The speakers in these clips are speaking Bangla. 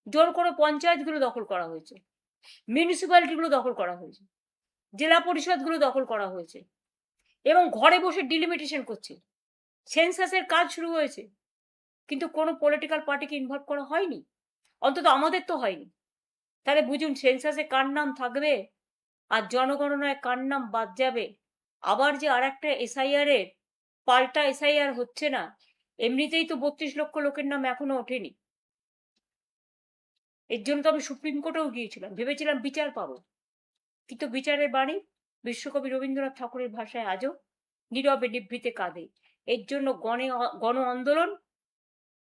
জোর করে পঞ্চায়েতগুলো দখল করা হয়েছে, মিউনিসিপ্যালিটিগুলো দখল করা হয়েছে, জেলা পরিষদগুলো দখল করা হয়েছে, এবং ঘরে বসে ডিলিমিটেশন করছে। সেন্সাসের কাজ শুরু হয়েছে, কিন্তু কোনো পলিটিক্যাল পার্টিকে ইনভলভ করা হয়নি, অন্তত আমাদের তো হয়নি। তাহলে বুঝুন সেন্সাসে কার নাম থাকবে আর জনগণনায় কার নাম বাদ যাবে। আবার যে আর একটা এসআইআর এর পাল্টা এসআইআর হচ্ছে না, এমনিতেই তো 32 লক্ষ লোকের নাম এখনো ওঠেনি। এর জন্য তো আমি সুপ্রিম কোর্টেও গিয়েছিলাম, ভেবেছিলাম বিচার পাবো, কিন্তু বিচারের বাণী বিশ্বকবি রবীন্দ্রনাথ ঠাকুরের ভাষায় আজও নীরবে নিভৃতে কাঁদে। এর জন্য গণ আন্দোলন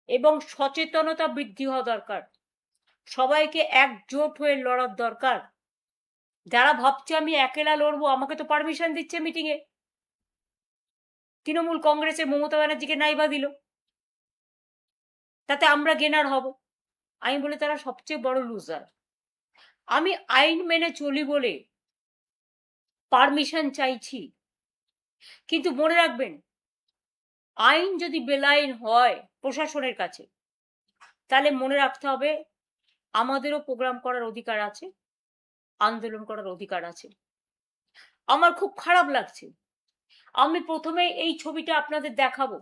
এবং সচেতনতা বৃদ্ধি হওয়া দরকার, সবাইকে একজোট হয়ে লড়ার দরকার। যারা ভাবছে আমি একেলা লড়বো, আমাকে তো পারমিশন দিচ্ছে মিটিংয়ে, তৃণমূল কংগ্রেসের মমতা ব্যানার্জিকে নাইবা দিল, তাতে আমরা গেনার হব। আমি বলি তারা সবচেয়ে বড় লুজার। আমি আইন মেনে চলি বলে পারমিশন চাইছি, কিন্তু মনে রাখবেন আইন যদি বেলাইন হয় প্রশাসনের কাছে, তাহলে মনে রাখতে হবে আমাদেরও প্রোগ্রাম করার অধিকার আছে, আন্দোলন করার অধিকার আছে। আমার খুব খারাপ লাগছে, আমি প্রথমে এই ছবিটা আপনাদের দেখাবো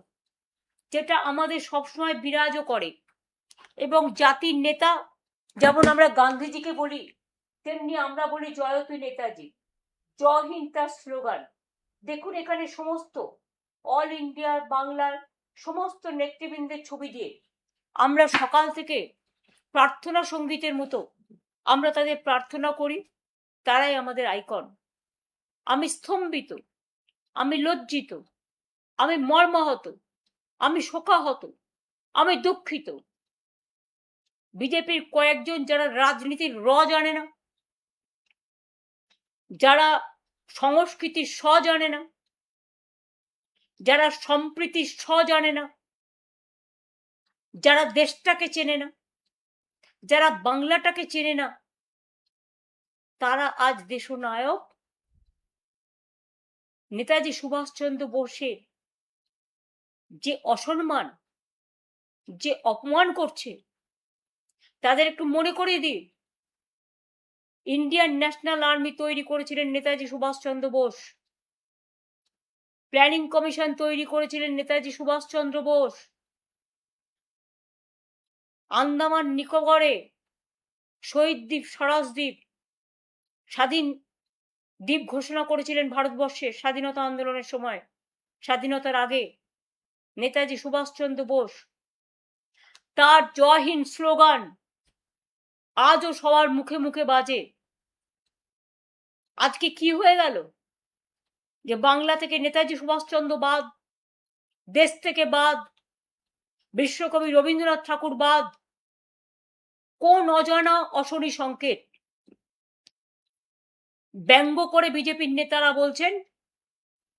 যেটা আমাদের সবসময় বিরাজও করে, এবং জাতির নেতা যেমন আমরা গান্ধীজিকে বলি, তেমনি আমরা বলি জয়তু নেতাজি, জয় হিন্দ তার স্লোগান। দেখুন এখানে সমস্ত অল ইন্ডিয়ার বাংলার সমস্ত নেতৃবৃন্দের ছবি দিয়ে আমরা সকাল থেকে প্রার্থনা সঙ্গীতের মতো আমরা তাদের প্রার্থনা করি, তারাই আমাদের আইকন। আমি স্তম্ভিত, আমি লজ্জিত, আমি মর্মাহত, আমি শোকাহত, আমি দুঃখিত। বিজেপির কয়েকজন যারা রাজনীতির জানে না, যারা সংস্কৃতির জানে না, যারা সম্প্রীতির জানে না, যারা দেশটাকে চেনে না, যারা বাংলাটাকে চেনে না, তারা আজ দেশনায়ক নেতাজি সুভাষচন্দ্র বোসের যে অসম্মান, যে অপমান করছে, তাদের একটু মনে করিয়ে দিই, ইন্ডিয়ান ন্যাশনাল আর্মি তৈরি করেছিলেন নেতাজি সুভাষচন্দ্র বোস, প্ল্যানিং কমিশন তৈরি করেছিলেন নেতাজি সুভাষচন্দ্র বোস, আন্দামান নিকোবরে শহীদ দ্বীপ, স্বরাজ দ্বীপ, স্বাধীন দ্বীপ ঘোষণা করেছিলেন ভারতবর্ষের স্বাধীনতা আন্দোলনের সময়, স্বাধীনতার আগে নেতাজি সুভাষচন্দ্র বোস। তার জয় হিন্দ স্লোগান আজও সবার মুখে মুখে বাজে। আজকে কি হয়ে গেল যে বাংলা থেকে নেতাজি সুভাষচন্দ্র বাদ, দেশ থেকে বাদ, বিশ্বকবি রবীন্দ্রনাথ ঠাকুর বাদ, কোন অজানা অশনি সংকেত। ব্যঙ্গ করে বিজেপির নেতারা বলছেন,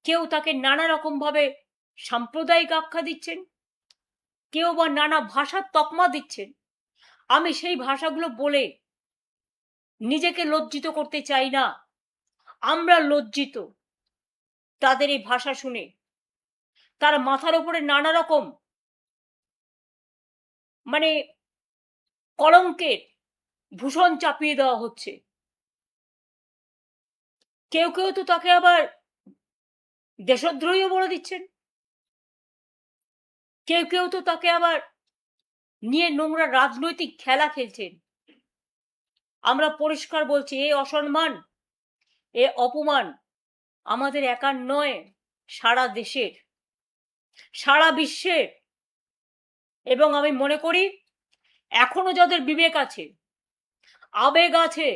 কেউ তাকে নানা রকম ভাবে সাম্প্রদায়িক আখ্যা দিচ্ছেন, কেউ বা নানা ভাষার তকমা দিচ্ছেন। আমি সেই ভাষাগুলো বলে নিজেকে লজ্জিত করতে চাই না, আমরা লজ্জিত তাদের এই ভাষা শুনে। তার মাথার উপরে নানা রকম মানে কলঙ্কের ভূষণ চাপিয়ে দেওয়া হচ্ছে। কেউ কেউ তো তাকে আবার দেশদ্রোহীও বলে দিচ্ছেন, কেউ কেউ তো তাকে আবার নিয়ে নোংরা রাজনৈতিক খেলা খেলছেন। আমরা পরিষ্কার বলছি, এই অসম্মান, এ অপমান আমাদের একার নয়, সারা দেশের, সারা বিশ্বের। এবং আমি মনে করি এখনো যাদের বিবেক আছে, আবেগ আছে,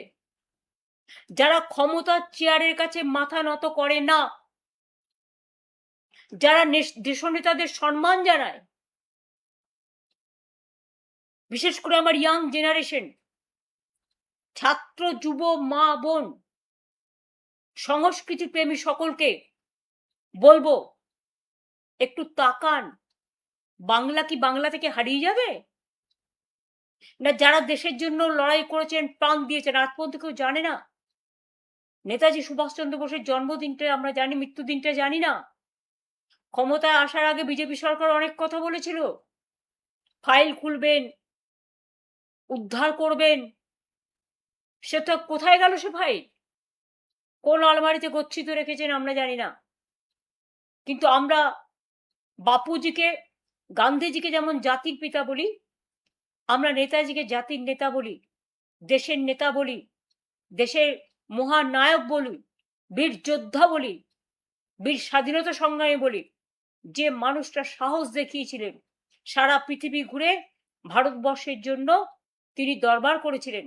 যারা ক্ষমতার চেয়ারের কাছে মাথা নত করে না, যারা দেশনেতাদের সম্মান জানায়, বিশেষ করে আমার ইয়াং জেনারেশন, ছাত্র, যুব, মা, বোন, সংস্কৃতি প্রেমী সকলকে বলবো একটু তাকান। বাংলা কি বাংলা থেকে হারিয়ে যাবে? না যারা দেশের জন্য লড়াই করেছেন, প্রাণ দিয়েছেন, আজ পর্যন্ত কেউ জানে না? নেতাজি সুভাষচন্দ্র বোসের জন্মদিনটা আমরা জানি, মৃত্যুদিনটা জানি না? ক্ষমতায় আসার আগে বিজেপি সরকার অনেক কথা বলেছিল, ফাইল খুলবেন, উদ্ধার করবেন, সেটা কোথায় গেল সে ভাই? কোন আলমারিতে গচ্ছিত রেখেছেন আমরা জানি না, কিন্তু আমরা বাপুজিকে, গান্ধীজিকে যেমন জাতির পিতা বলি, আমরা নেতাজিকে জাতির নেতা বলি, দেশের নেতা বলি, দেশের মহানায়ক বলি, বীর যোদ্ধা বলি, বীর স্বাধীনতা সংগ্রামী বলি। যে মানুষটা সাহস দেখিয়েছিলেন, সারা পৃথিবী ঘুরে ভারতবর্ষের জন্য তিনি দরবার করেছিলেন,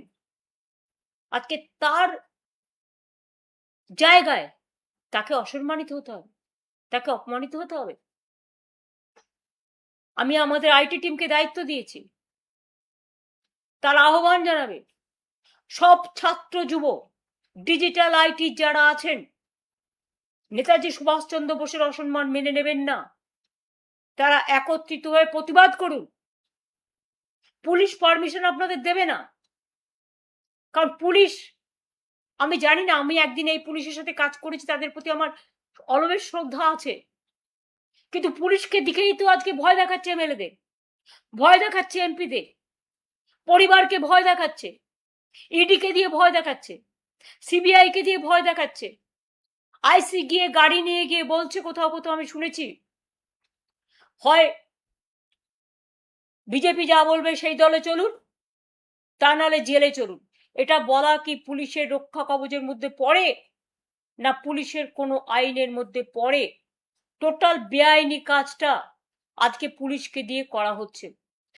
আজকে তার জায়গায় তাকে অসম্মানিত হতে হবে, তাকে অপমানিত হতে হবে? আমি আমাদের আইটি টিমকে দায়িত্ব দিয়েছি, তারা আহ্বান জানাবে সব ছাত্র যুব ডিজিটাল আইটি যারা আছেন, নেতাজি সুভাষচন্দ্র বোসের অসম্মান মেনে নেবেন না, তারা একত্রিত হয়ে প্রতিবাদ করুন। পুলিশ পারমিশন আপনাদের দেবে না, কারণ পুলিশ, আমি জানি না, আমি একদিন এই পুলিশের সাথে কাজ করেছি, তাদের প্রতি আমার অলবেশ শ্রদ্ধা আছে, কিন্তু পুলিশকে দিকেই তো আজকে ভয় দেখাচ্ছে এমএলএদের, ভয় দেখাচ্ছে এমপিদের, পরিবারকে ভয় দেখাচ্ছে, ইডিকে দিয়ে ভয় দেখাচ্ছে, সিবিআই কে দিয়ে ভয় দেখাচ্ছে, আইসি গিয়ে গাড়ি নিয়ে গিয়ে বলছে কোথাও কোথাও আমি শুনেছি, হয় বিজেপি যা বলবে সেই দলে চলুন, তা নাহলে জেলে চলুন। এটা বলা কি পুলিশের রক্ষা কবচের মধ্যে পড়ে, না পুলিশের কোনো আইনের মধ্যে পড়ে? টোটাল বেআইনি কাজটা আজকে পুলিশকে দিয়ে করা হচ্ছে।